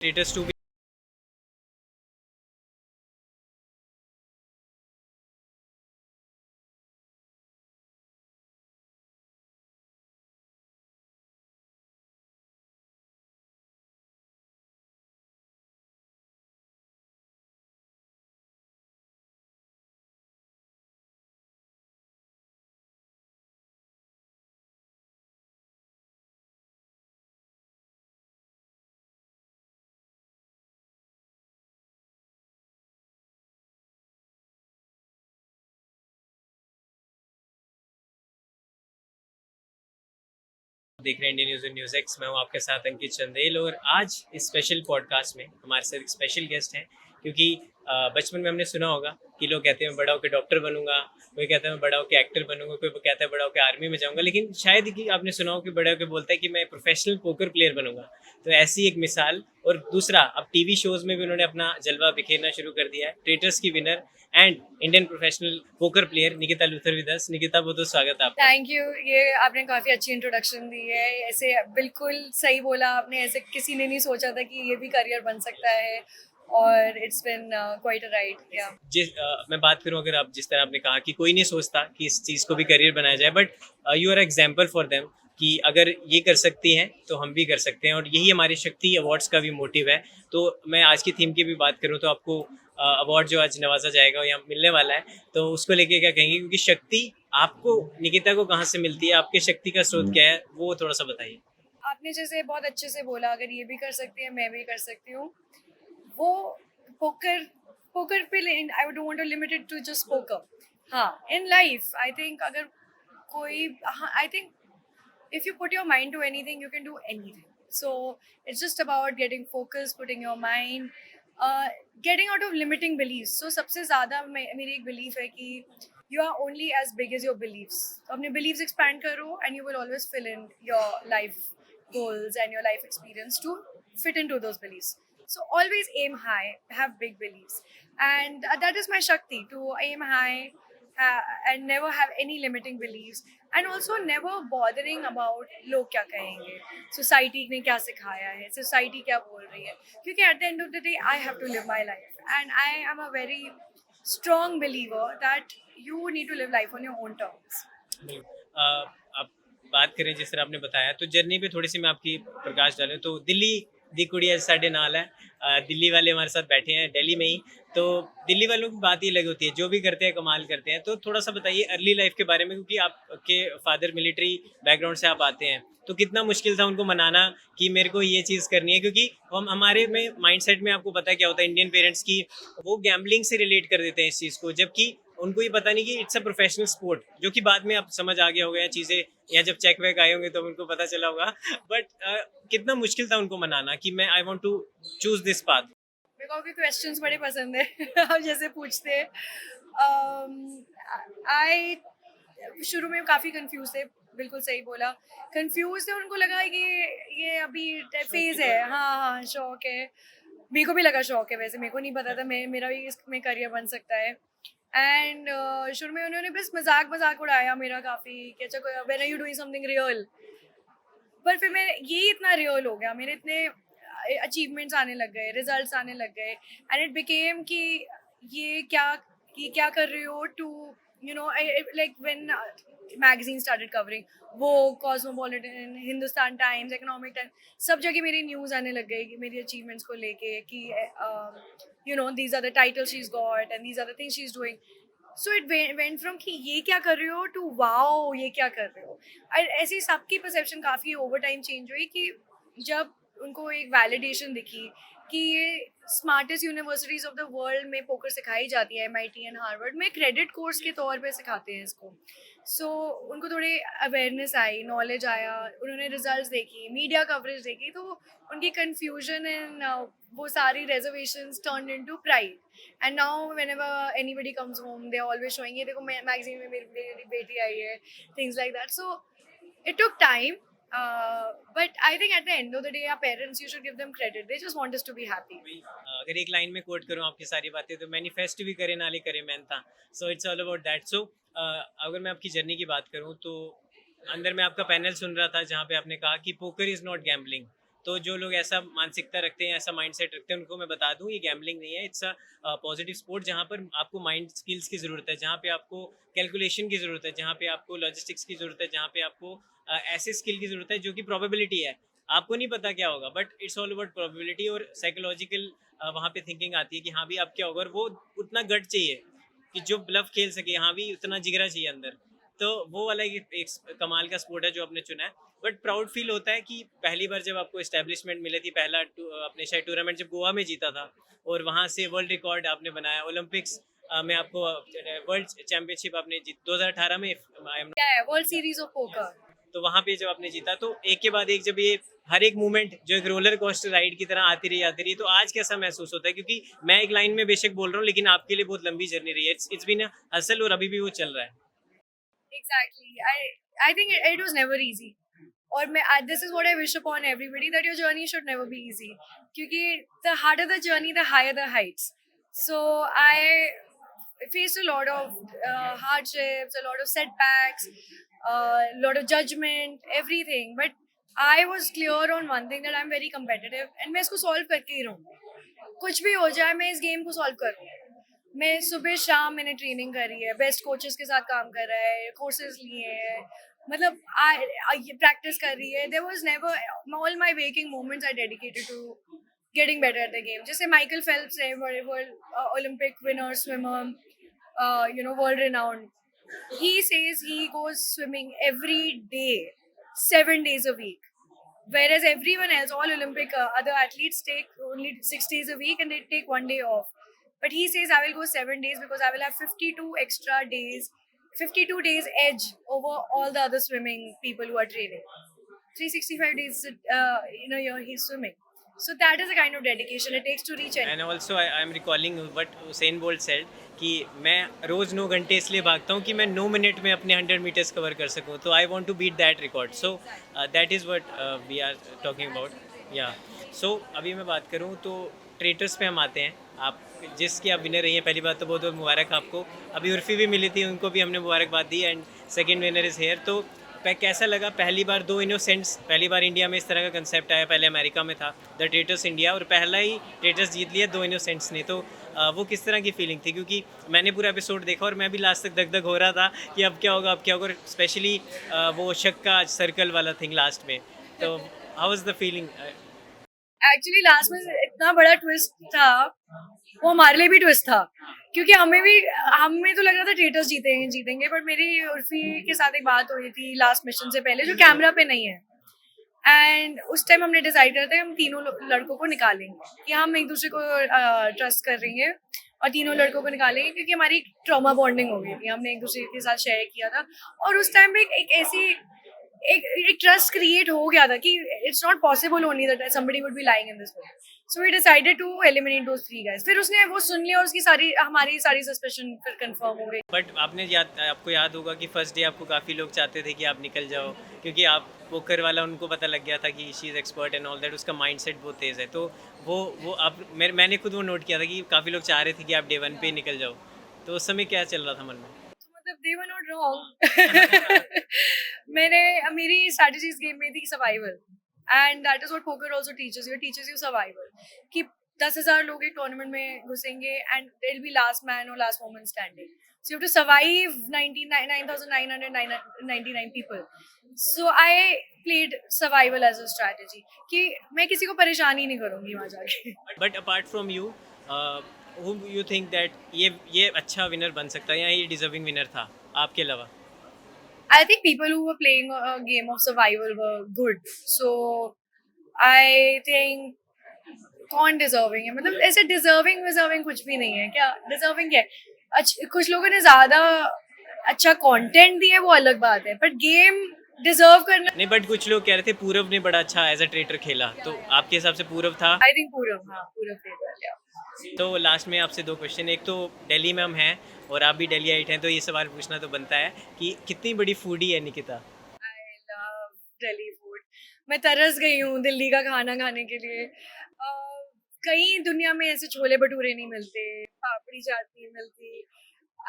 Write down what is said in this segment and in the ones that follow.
Traitors 2 भी देख रहे हैं इंडियन न्यूज़ न्यूज़ एक्स। मैं हूँ आपके साथ अंकित चंदेल और आज इस स्पेशल पॉडकास्ट में हमारे साथ एक स्पेशल गेस्ट हैं क्योंकि बचपन में हमने सुना होगा कि लोग कहते हैं मैं बड़ा होकर डॉक्टर बनूंगा, कोई कहता है मैं बड़ा होकर एक्टर बनूंगा, कोई कहता है बड़ा होकर आर्मी में जाऊंगा, लेकिन शायद कि आपने सुना हो कि बड़ा होकर बोलता है कि मैं प्रोफेशनल पोकर प्लेयर बनूंगा। तो ऐसी एक मिसाल। और दूसरा, अब टीवी शोज में भी उन्होंने अपना जलवा बिखेरना शुरू कर दिया है। ट्रेटर्स की winner and Indian professional poker player Nikita Luther with us. Nikita, बहुत बहुत स्वागत है आपका। Thank you. ये आपने काफ़ी अच्छी इंट्रोडक्शन दी है। ऐसे बिल्कुल सही बोला आपने। ऐसे किसी ने नहीं सोचा था कि ये भी करियर बन सकता है और it's been quite a ride. या मैं बात करूं, अगर आप जिस तरह आपने कहा कि कोई नहीं सोचता कि इस चीज़ को भी करियर बनाया जाए, but you are example for them कि अगर ये कर सकती हैं तो हम भी कर सकते हैं। और यही हमारी शक्ति अवार्ड्स का भी मोटिव है। तो मैं आज की थीम की भी बात करूं तो आपको अवार्ड जो आज नवाजा जाएगा या मिलने वाला है, तो उसको लेके क्या कहेंगे? क्योंकि शक्ति आपको, निकिता को कहाँ से मिलती है, आपके शक्ति का स्रोत क्या है, वो थोड़ा सा बताइए। आपने जैसे बहुत अच्छे से बोला, अगर ये भी कर सकती है मैं भी कर सकती हूँ। वो पोकर पोकर पे I don't want to limit it to just poker. हाँ, इन लाइफ आई थिंक अगर कोई, हाँ, I think if you put your mind to anything, you can do anything. So it's just about getting focused, putting your mind, uh, getting out of limiting beliefs. So सबसे ज़्यादा मेरी एक belief है कि you are only as big as your beliefs. तो अपने beliefs expand करो and you will always fill in your life goals and your life experience to fit into those beliefs. So always aim high, have big beliefs, and that is my shakti, to aim high and never have any limiting beliefs, and also never bothering about लोग क्या कहेंगे, society ने क्या सिखाया है, society क्या बोल रही है, क्योंकि at the end of the day I have to live my life and I am a very strong believer that you need to live life on your own terms. आप बात करें जिस तरह आपने बताया, तो जर्नी पे थोड़ी सी मैं आपकी प्रकाश डालूं तो दिल्ली दी कुड़ी आज साढ़े नाल है। दिल्ली वाले हमारे साथ बैठे हैं दिल्ली में ही। तो दिल्ली वालों की बात ही अलग होती है, जो भी करते हैं कमाल करते हैं। तो थोड़ा सा बताइए अर्ली लाइफ के बारे में, क्योंकि आपके फादर मिलिट्री बैकग्राउंड से आप आते हैं, तो कितना मुश्किल था उनको मनाना कि मेरे को ये चीज़ करनी है? क्योंकि हम हमारे में माइंडसेट में आपको पता है क्या होता है इंडियन पेरेंट्स की, वो गैम्बलिंग से रिलेट कर देते हैं इस चीज़ को, जबकि उनको ये पता नहीं कि इट्स अ प्रोफेशनल स्पोर्ट, जो कि बाद में आप समझ आ गया होगा चीज़ें, या जब चेक वेक आए होंगे तो उनको पता चला होगा। बट कितना मुश्किल था उनको मनाना कि मैं I want to choose this path? मेरे को आपके क्वेश्चंस बड़े पसंद है। आप जैसे पूछते हैं। आई शुरू में काफ़ी कंफ्यूज थे। बिल्कुल सही बोला, कंफ्यूज थे। उनको लगा कि ये अभी फेज है। हाँ हाँ, शौक है। मेरे को भी लगा शौक है, वैसे मेरे को नहीं पता था मेरा भी इसमें करियर बन सकता है। एंड शुरू में उन्होंने बस मजाक मजाक उड़ाया मेरा काफ़ी कि अच्छा, when are you doing something real. पर फिर मैं ये इतना रियल हो गया, मेरे इतने अचीवमेंट्स आने लग गए, रिजल्ट्स आने लग गए, एंड इट बिकेम कि ये क्या कर रही हो टू, you know, like when magazine started covering, वो Cosmopolitan, Hindustan Times, Economic Times, सब जगह मेरी न्यूज़ आने लग गई कि मेरी अचीवमेंट्स को लेके कि you know these are the title she is got and these are the things she is doing. So it went from कि ये क्या कर रहे हो टू वाओ ये क्या कर रहे हो। और ऐसी सबकी परसेप्शन काफ़ी ओवर टाइम चेंज हुई कि जब उनको एक वैलिडेशन दिखी कि ये smartest universities of the world में पोकर सिखाई जाती है, MIT एंड हार्वर्ड में क्रेडिट कोर्स के तौर पे सिखाते हैं इसको। सो उनको थोड़ी अवेयरनेस आई, नॉलेज आया, उन्होंने रिजल्ट्स देखी, मीडिया कवरेज देखी, तो उनकी कन्फ्यूजन एंड वो सारी reservations turn into pride. And now whenever anybody comes home they are always showing, ये देखो मैगजीन में मेरी बेटी आई है, things like that. So it took time, but I think at the end of the day, our parents, you should give them credit. They just want us to be happy. अगर एक line में coat करूं आपकी सारी बातें, तो manifest भी करे नाले करे मैन था। So it's all about that. So अगर मैं आपकी जर्नी की बात करूं तो अंदर मैं आपका पैनल सुन रहा था जहां पे आपने कहा कि पोकर इज नॉट गैम्बलिंग, तो जो लोग ऐसा मानसिकता रखते हैं, ऐसा माइंडसेट रखते हैं, उनको मैं बता दूं ये गैम्बलिंग नहीं है, इट्स अ पॉजिटिव स्पोर्ट जहाँ पर आपको माइंड स्किल्स की ज़रूरत है, जहाँ पे आपको कैलकुलेशन की ज़रूरत है, जहाँ पे आपको लॉजिस्टिक्स की ज़रूरत है, जहाँ पे आपको ऐसे स्किल की ज़रूरत है जो कि प्रोबेबिलिटी है, आपको नहीं पता क्या होगा, but it's all about probability और साइकोलॉजिकल वहाँ पे थिंकिंग आती है कि हाँ भी अब क्या होगा, और वो उतना गट चाहिए कि जो ब्लफ खेल सके, यहाँ भी उतना जिगरा चाहिए अंदर। तो वो वाला एक कमाल का स्पोर्ट है जो आपने चुना है। बट प्राउड फील होता है कि पहली बार जब आपको एस्टेब्लिशमेंट मिली थी, पहला अपने शायद टूर्नामेंट जब गोवा में जीता था, और वहाँ से वर्ल्ड रिकॉर्ड आपने बनाया, ओलंपिक्स में आपको वर्ल्ड चैंपियनशिप आपने जीत 2018 में, आई एम, क्या है वर्ल्ड सीरीज ऑफ पोकर। तो वहाँ पे जब आपने जीता तो एक के बाद एक जब ये हर एक मूवमेंट जो एक रोलर कोस्टर राइड की तरह आती रही, तो आज कैसा महसूस होता है? क्योंकि मैं एक लाइन में बेशक बोल रहा हूँ, लेकिन आपके लिए बहुत लंबी जर्नी रही है, इट्स बीन हसल, और अभी भी वो चल रहा है। Exactly. I think it was never easy. और मैं this is what I wish upon everybody, that your journey should never be easy. क्योंकि the harder the journey, the higher the heights. So I faced a lot of hardships, a lot of setbacks, a lot of judgment, everything. But I was clear on one thing, that I'm very competitive and मैं इसको solve करके ही रहूँ. कुछ भी हो जाए मैं इस गेम को सॉल्व करूँ. मैं सुबह शाम मैंने ट्रेनिंग करी है, बेस्ट कोचेस के साथ काम कर रहा है, कोर्सेज लिए हैं, मतलब ये प्रैक्टिस कर रही है. There was never, all my waking moments are dedicated to getting better at the game. जैसे माइकल फेल्प्स है, world Olympic winner swimmer, world renowned. He says he goes swimming every day, 7 days a week. Whereas everyone else, all Olympic other athletes take only 6 days a week and they take 1 day off. But he says I will go 7 days because I will have 52 extra days, 52 days edge over all the other swimming people who are training. 365 days in a year he's swimming. So that is the kind of dedication it takes to reach any. And also I am recalling what Usain Bolt said कि मैं रोज़ 9 घंटे इसलिए भागता हूँ कि मैं 9 minute में अपने 100 मीटर्स कवर कर सकूँ, तो I want to beat that record. So that is what we are talking about. या सो अभी मैं बात करूँ तो ट्रेटर्स पे हम आते हैं. आप जिसकी आप विनर रही हैं, पहली बात तो बहुत बहुत मुबारक आपको. अभी उर्फी भी मिली थी, उनको भी हमने मुबारकबाद दी. And second winner is here. तो कैसा लगा पहली बार दो इनोसेंट्स, पहली बार इंडिया में इस तरह का कंसेप्ट आया, पहले अमेरिका में था द ट्रेटर्स इंडिया, और पहला ही ट्रेटर्स जीत लिया दो इनोसेंट्स ने. तो वो किस तरह की फीलिंग थी? क्योंकि मैंने पूरा एपिसोड देखा और मैं भी लास्ट तक दग दग हो रहा था कि अब क्या होगा, अब क्या होगा, स्पेशली वो शक का सर्कल वाला थिंग लास्ट में. तो how was the feeling? Actually last में इतना बड़ा ट्विस्ट था, वो हमारे लिए भी ट्विस्ट था, क्योंकि हमें तो लग रहा था ट्रेटर्स जीतेंगे. बट मेरी उर्फी के साथ एक बात हुई थी लास्ट मिशन से पहले, जो कैमरा पे नहीं है. एंड उस टाइम हमने डिसाइड किया था हम तीनों लड़कों को निकालेंगे, कि हम एक दूसरे को ट्रस्ट कर रही हैं और तीनों लड़कों को निकालेंगे, क्योंकि हमारी ट्रॉमा बॉन्डिंग हो गई थी, हमने एक दूसरे के साथ शेयर किया था. और उस टाइम पे एक ऐसी एक ट्रस्ट क्रिएट हो गया था कि it's not possible only that somebody would be lying in this way. So we decided to eliminate those 3 guys. फिर उसने वो सुन लिया और उसकी हमारी सारी सस्पेशन फिर कंफर्म हो गई. बट आपको याद होगा कि फर्स्ट डे आपको काफ़ी लोग चाहते थे कि आप निकल जाओ, क्योंकि आप पोकर वाला उनको पता लग गया था कि she is expert and all that, उसका माइंडसेट बहुत तेज़ है. तो वो आप मैंने खुद वो नोट किया था कि काफ़ी लोग चाह रहे थे कि आप डे 1 पे निकल जाओ. तो उस समय क्या चल रहा था मन में? मतलब they were not wrong. मेरी स्ट्रैटेजी इस गेम में थी survival, and that is what poker also teaches you survival. कि 10,000 लोग एक टूर्नामेंट में घुसेंगे and it will be last man और last woman standing. So you have to survive 9,999 people. So I played survival as a strategy, कि मैं किसी को परेशान ही नहीं करूँगी वहाँ जाके. But apart from you, who you think that ये अच्छा विनर बन सकता है या ये डिजर्विंग विनर था आपके अलावा? I think people who were playing a game of survival were good. So I think कौन डिजर्विंग है, मतलब ऐसे डिजर्विंग कुछ भी नहीं है. क्या डिजर्विंग है? कुछ लोगों ने ज्यादा अच्छा कंटेंट दिया है, वो अलग बात है, बट गेम डिजर्व करना नहीं. बट कुछ लोग कह रहे थे पूरव ने बड़ा अच्छा एज अ ट्रेटर खेला, तो आपके हिसाब से पूरव था? I think Purav favour. तो लास्ट में आपसे 2 क्वेश्चन. एक तो दिल्ली में हम हैं और आप भी दिल्ली आइट हैं, तो ये सवाल पूछना तो बनता है कि कितनी बड़ी फूडी है Nikita? I love Delhi food. मैं तरस गई हूँ दिल्ली का खाना खाने के लिए. कहीं दुनिया में ऐसे छोले भटूरे नहीं मिलते, पापड़ी चाट नहीं मिलती.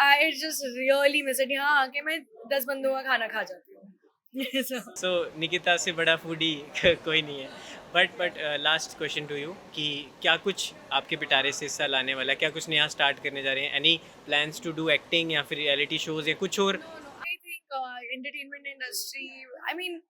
I just really miss it. यहाँ आके मैं 10 बंदों का खाना खा जाती हूँ. सो निकिता से बड़ा फूडी कोई नहीं है. But last question to you कि क्या कुछ आपके पिटारे से इस साल आने वाला है, क्या कुछ नया स्टार्ट करने जा रहे हैं, any plans to do acting या फिर रियलिटी शोज या कुछ और? No, no. I think entertainment industry. I mean,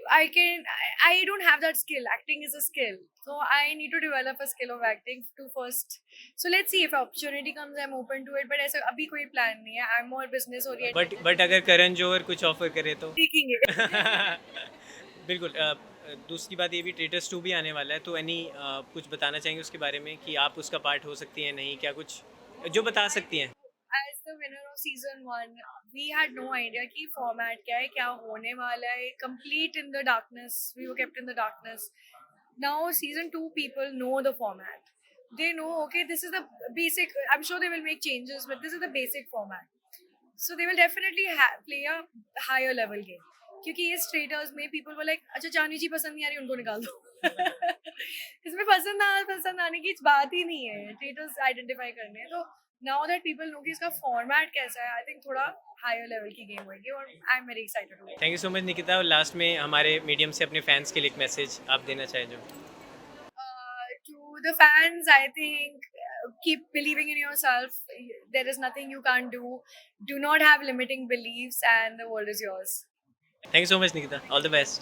I don't have that skill. Acting is a skill, so I need to develop a skill of acting to first. So let's see if opportunity comes, I'm open to it. But ऐसा अभी कोई plan नहीं है. I'm more business oriented. But अगर करण जौहर कुछ offer करे तो? देखेंगे. बिल्कुल। दूसरी बात ये भी ट्रेटर्स 2 भी आने वाला है, तो एनी कुछ बताना चाहेंगे उसके बारे में कि आप उसका पार्ट हो सकती हैं, नहीं क्या कुछ जो बता सकती हैं? As the winner of season 1, we had no idea कि format क्या है, क्या होने वाला है. Complete in the darkness. We were kept in the darkness. Now season 2 people know the format. They know, okay, this is the basic. I'm sure they will make changes, but this is the basic format. So they will definitely play a higher level game. क्योंकि इस traitors में people वो like अच्छा चांदी जी पसंद नहीं आ रही उनको निकाल दो. इसमें पसंद आने की बात ही नहीं है. ट्रेटर्स आइडेंटिफाई करने हैं. तो नाउ दैट पीपल नो कि इसका फॉर्मेट कैसा है, आई थिंक थोड़ा हायर लेवल की गेम होगी और I am very excited. Thank you so much Nikita. और लास्ट में हमारे मीडियम से अपने फैंस के लिए एक मैसेज आप देना चाहें जो? To the fans, I think keep believing in yourself. There is nothing you can't do. Do not have limiting beliefs, and the world is yours. Thank you so much Nikita, all the best.